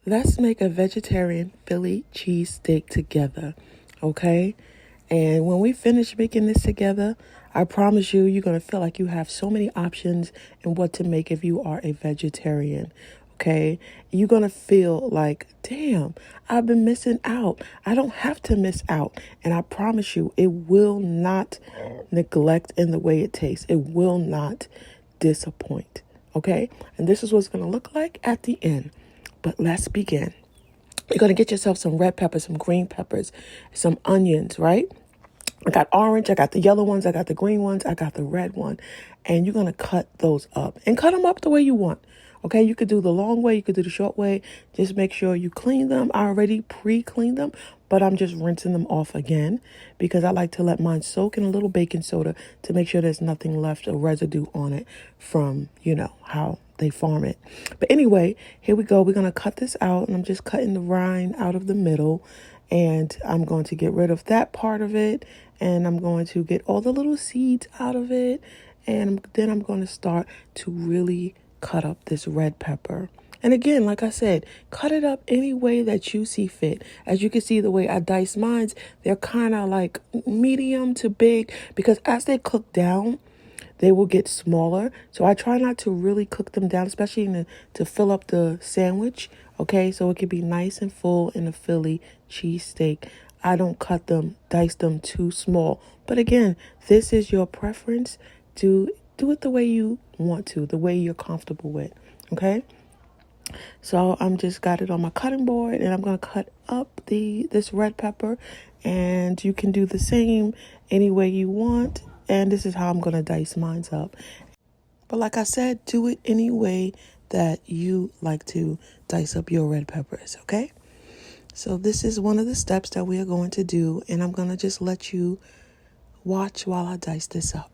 Let's make a vegetarian Philly cheesesteak together, okay? And when we finish making this together, I promise you, you're going to feel like you have so many options in what to make if you are a vegetarian, okay? You're going to feel like, damn, I've been missing out. I don't have to miss out. And I promise you, it will not neglect in the way it tastes. It will not disappoint, okay? And this is what it's going to look like at the end. But let's begin. You're going to get yourself some red peppers, some green peppers, some onions, right? I got orange, I got the yellow ones, I got the green ones, I got the red one. And you're going to cut those up and cut them up the way you want. Okay, you could do the long way, you could do the short way. Just make sure you clean them. I already pre-cleaned them, but I'm just rinsing them off again because I like to let mine soak in a little baking soda to make sure there's nothing left or residue on it from, how they farm it. But anyway, here we go. We're going to cut this out, and I'm just cutting the rind out of the middle, and I'm going to get rid of that part of it, and I'm going to get all the little seeds out of it, and then I'm going to start to really cut up this red pepper. And again, like I said, cut it up any way that you see fit. As you can see, the way I dice mines, they're kind of like medium to big because as they cook down, they will get smaller. So I try not to really cook them down, especially to fill up the sandwich. Okay, so it can be nice and full in a Philly cheesesteak. I don't dice them too small. But again, this is your preference. Do it the way you want to, the way you're comfortable with. Okay. So I'm just got it on my cutting board, and I'm going to cut up this red pepper, and you can do the same any way you want. And this is how I'm going to dice mine up. But like I said, do it any way that you like to dice up your red peppers, okay? So this is one of the steps that we are going to do, and I'm going to just let you watch while I dice this up.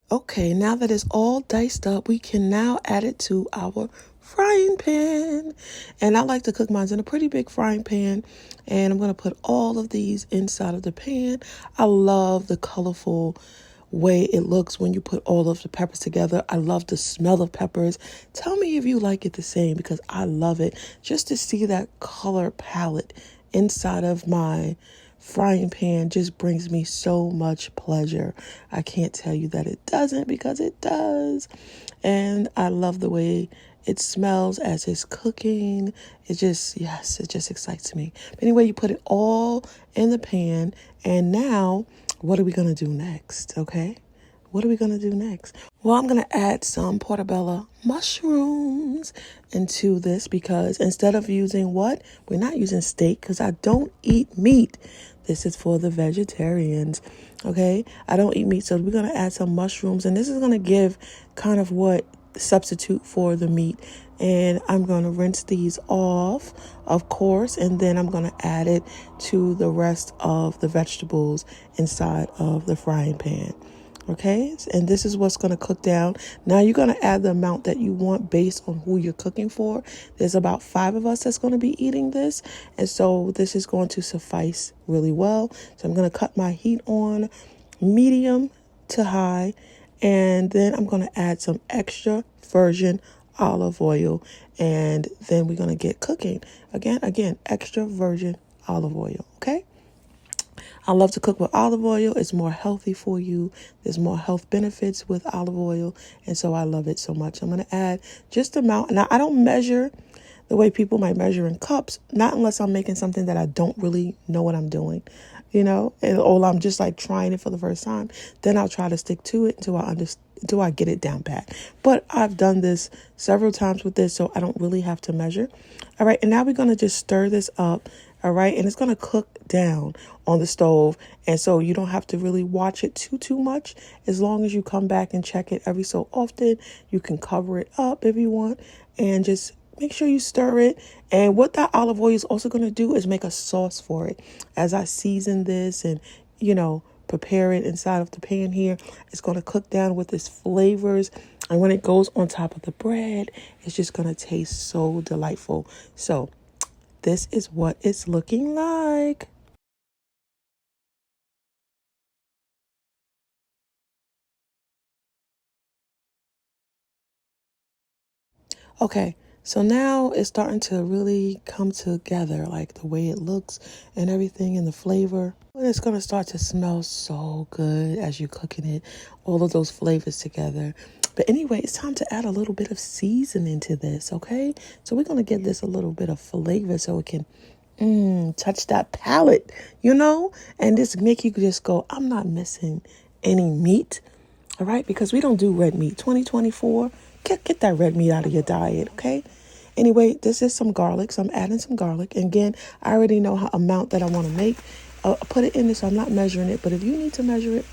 Okay, now that it's all diced up, we can now add it to our frying pan. And I like to cook mine in a pretty big frying pan. And I'm going to put all of these inside of the pan. I love the colorful way it looks when you put all of the peppers together. I love the smell of peppers. Tell me if you like it the same because I love it. Just to see that color palette inside of my frying pan just brings me so much pleasure. I can't tell you that it doesn't because it does. And I love the way it smells as it's cooking. It just excites me. But anyway, you put it all in the pan. And now, what are we going to do next? Okay. What are we going to do next? Well, I'm going to add some portobello mushrooms into this because instead of using we're not using steak because I don't eat meat. This is for the vegetarians. Okay. I don't eat meat. So we're going to add some mushrooms, and this is going to give kind of what substitute for the meat. And I'm going to rinse these off, of course, and then I'm going to add it to the rest of the vegetables inside of the frying pan. Okay, and this is what's going to cook down. Now you're going to add the amount that you want based on who you're cooking for. There's about 5 of us that's going to be eating this. And so this is going to suffice really well. So I'm going to cut my heat on medium to high. And then I'm going to add some extra virgin olive oil. And then we're going to get cooking. Again, extra virgin olive oil. Okay. I love to cook with olive oil. It's more healthy for you. There's more health benefits with olive oil. And so I love it so much. I'm going to add just the amount. Now, I don't measure the way people might measure in cups, not unless I'm making something that I don't really know what I'm doing, or I'm just like trying it for the first time. Then I'll try to stick to it until I get it down pat. But I've done this several times with this, so I don't really have to measure. All right. And now we're going to just stir this up. All right. And it's going to cook down on the stove. And so you don't have to really watch it too much. As long as you come back and check it every so often, you can cover it up if you want and just make sure you stir it. And what that olive oil is also going to do is make a sauce for it. As I season this and, prepare it inside of the pan here, it's going to cook down with its flavors. And when it goes on top of the bread, it's just going to taste so delightful. So this is what it's looking like. Okay, so now it's starting to really come together, like the way it looks and everything and the flavor. And it's going to start to smell so good as you're cooking it, all of those flavors together. But anyway, it's time to add a little bit of seasoning to this, okay? So we're going to give this a little bit of flavor so it can touch that palate, and just make you just go, I'm not missing any meat. All right, because we don't do red meat. 2024, get that red meat out of your diet, okay? Anyway, this is some garlic, so I'm adding some garlic. And again, I already know how amount that I want to make. Put it in this, so I'm not measuring it. But if you need to measure it,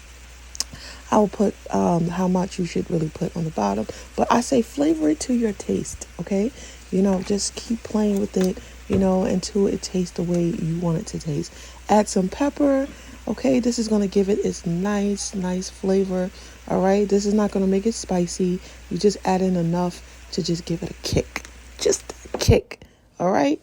I will put how much you should really put on the bottom. But I say flavor it to your taste, okay? Just keep playing with it, until it tastes the way you want it to taste. Add some pepper, okay? This is going to give it its nice flavor, all right? This is not going to make it spicy. You just add in enough to just give it a kick. Just a kick, all right?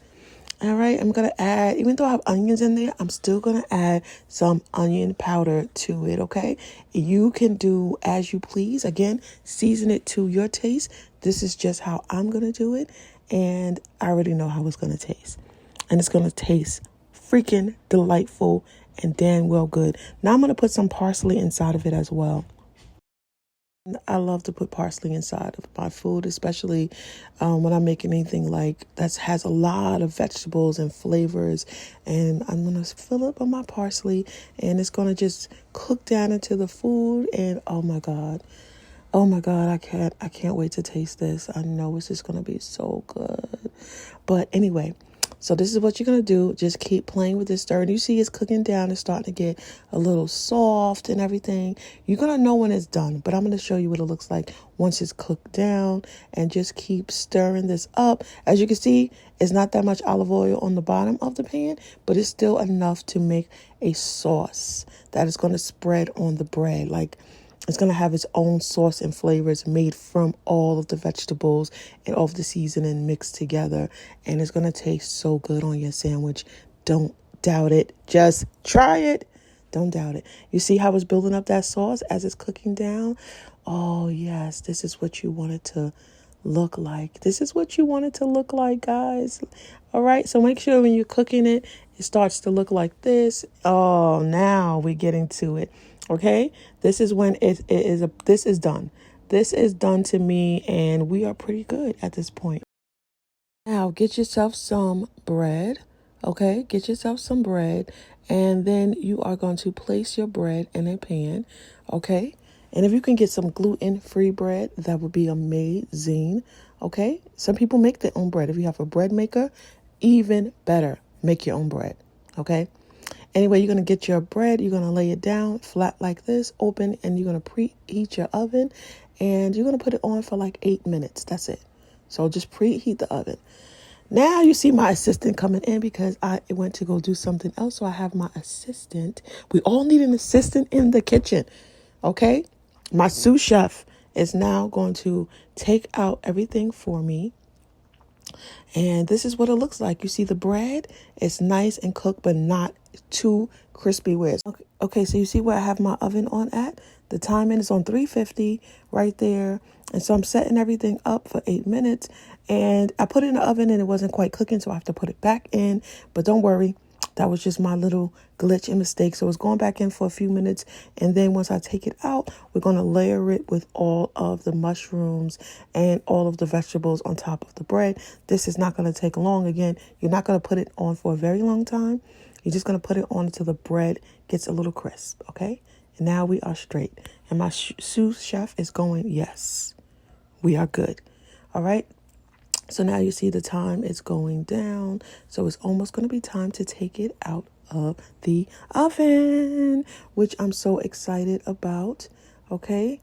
All right, I'm going to add, even though I have onions in there, I'm still going to add some onion powder to it, okay? You can do as you please. Again, season it to your taste. This is just how I'm going to do it, and I already know how it's going to taste. And it's going to taste freaking delightful and damn well good. Now I'm going to put some parsley inside of it as well. I love to put parsley inside of my food, especially when I'm making anything like that has a lot of vegetables and flavors. And I'm going to fill up on my parsley, and it's going to just cook down into the food. And oh my God, I can't wait to taste this. I know it's just going to be so good. But anyway, so this is what you're going to do. Just keep playing with this stir. And you see it's cooking down. It's starting to get a little soft and everything. You're going to know when it's done. But I'm going to show you what it looks like once it's cooked down. And just keep stirring this up. As you can see, it's not that much olive oil on the bottom of the pan. But it's still enough to make a sauce that is going to spread on the bread. Like, it's going to have its own sauce and flavors made from all of the vegetables and all of the seasoning mixed together. And it's going to taste so good on your sandwich. Don't doubt it. Just try it. Don't doubt it. You see how it's building up that sauce as it's cooking down? Oh, yes. This is what you want it to look like. This is what you want it to look like, guys. All right. So make sure when you're cooking it, it starts to look like this. Oh, now we're getting to it. Okay, this is when this is done. This is done to me, and we are pretty good at this point. Now, get yourself some bread. Okay, get yourself some bread, and then you are going to place your bread in a pan. Okay, and if you can get some gluten-free bread, that would be amazing. Okay, some people make their own bread. If you have a bread maker, even better. Make your own bread. Okay. Anyway, you're going to get your bread, you're going to lay it down flat like this, open, and you're going to preheat your oven, and you're going to put it on for like 8 minutes. That's it. So just preheat the oven. Now you see my assistant coming in because I went to go do something else. So I have my assistant. We all need an assistant in the kitchen. Okay. My sous chef is now going to take out everything for me. And this is what it looks like. You see the bread? It's nice and cooked, but not too crispy. Okay, so you see where I have my oven on at? The timing is on 350 right there. And so I'm setting everything up for 8 minutes. And I put it in the oven and it wasn't quite cooking, so I have to put it back in. But don't worry. That was just my little glitch and mistake. So it's going back in for a few minutes. And then once I take it out, we're going to layer it with all of the mushrooms and all of the vegetables on top of the bread. This is not going to take long. Again, you're not going to put it on for a very long time. You're just going to put it on until the bread gets a little crisp. Okay. And now we are straight. And my sous chef is going, yes, we are good. All right. So now you see the time is going down. So it's almost going to be time to take it out of the oven, which I'm so excited about. Okay.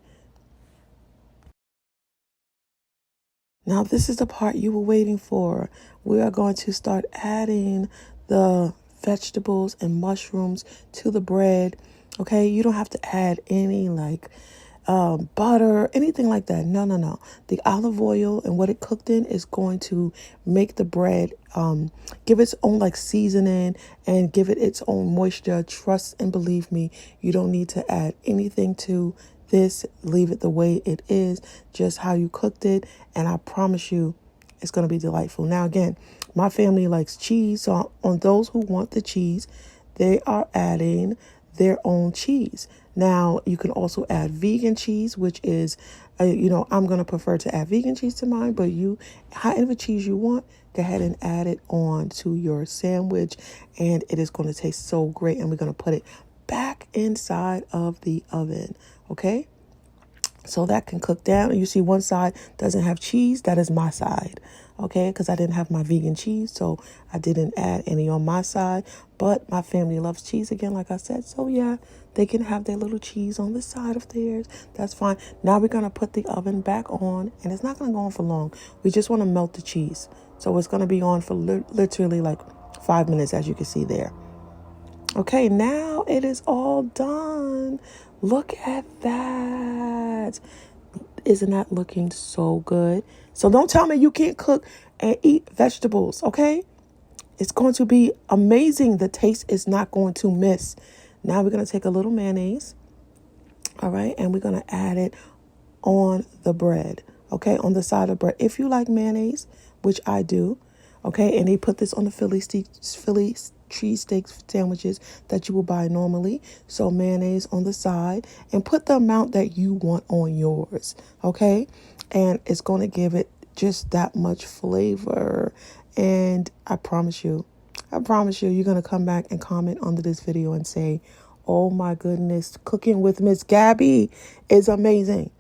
Now, this is the part you were waiting for. We are going to start adding the vegetables and mushrooms to the bread. Okay, you don't have to add any butter, anything like that. No, no, no. The olive oil and what it cooked in is going to make the bread give its own like seasoning and give it its own moisture. Trust and believe me, you don't need to add anything to this. Leave it the way it is, just how you cooked it, and I promise you it's going to be delightful. Now again, my family likes cheese, so on those who want the cheese, they are adding their own cheese. Now you can also add vegan cheese, which is I'm going to prefer to add vegan cheese to mine, but you, however cheese you want, go ahead and add it on to your sandwich, and it is going to taste so great. And we're going to put it back inside of the oven. Okay, so that can cook down. You see one side doesn't have cheese. That is my side. Okay, because I didn't have my vegan cheese, so I didn't add any on my side. But my family loves cheese again, like I said. So yeah, they can have their little cheese on the side of theirs. That's fine. Now we're going to put the oven back on, and it's not going to go on for long. We just want to melt the cheese. So it's going to be on for literally like 5 minutes, as you can see there. Okay, now it is all done. Look at that. Isn't that looking so good? So don't tell me you can't cook and eat vegetables, okay? It's going to be amazing. The taste is not going to miss. Now we're going to take a little mayonnaise, all right? And we're going to add it on the bread, okay? On the side of bread. If you like mayonnaise, which I do, okay? And they put this on the Philly cheesesteak sandwiches that you will buy normally. So mayonnaise on the side, and put the amount that you want on yours, okay? And it's going to give it just that much flavor. And I promise you, you're going to come back and comment under this video and say, oh my goodness, cooking with Miss Gabby is amazing.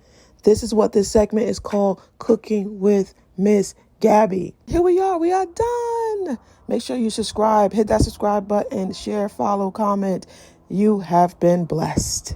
This is what this segment is called, Cooking with Miss Gabby. Here we are done. Make sure you subscribe, hit that subscribe button, share, follow, comment. You have been blessed.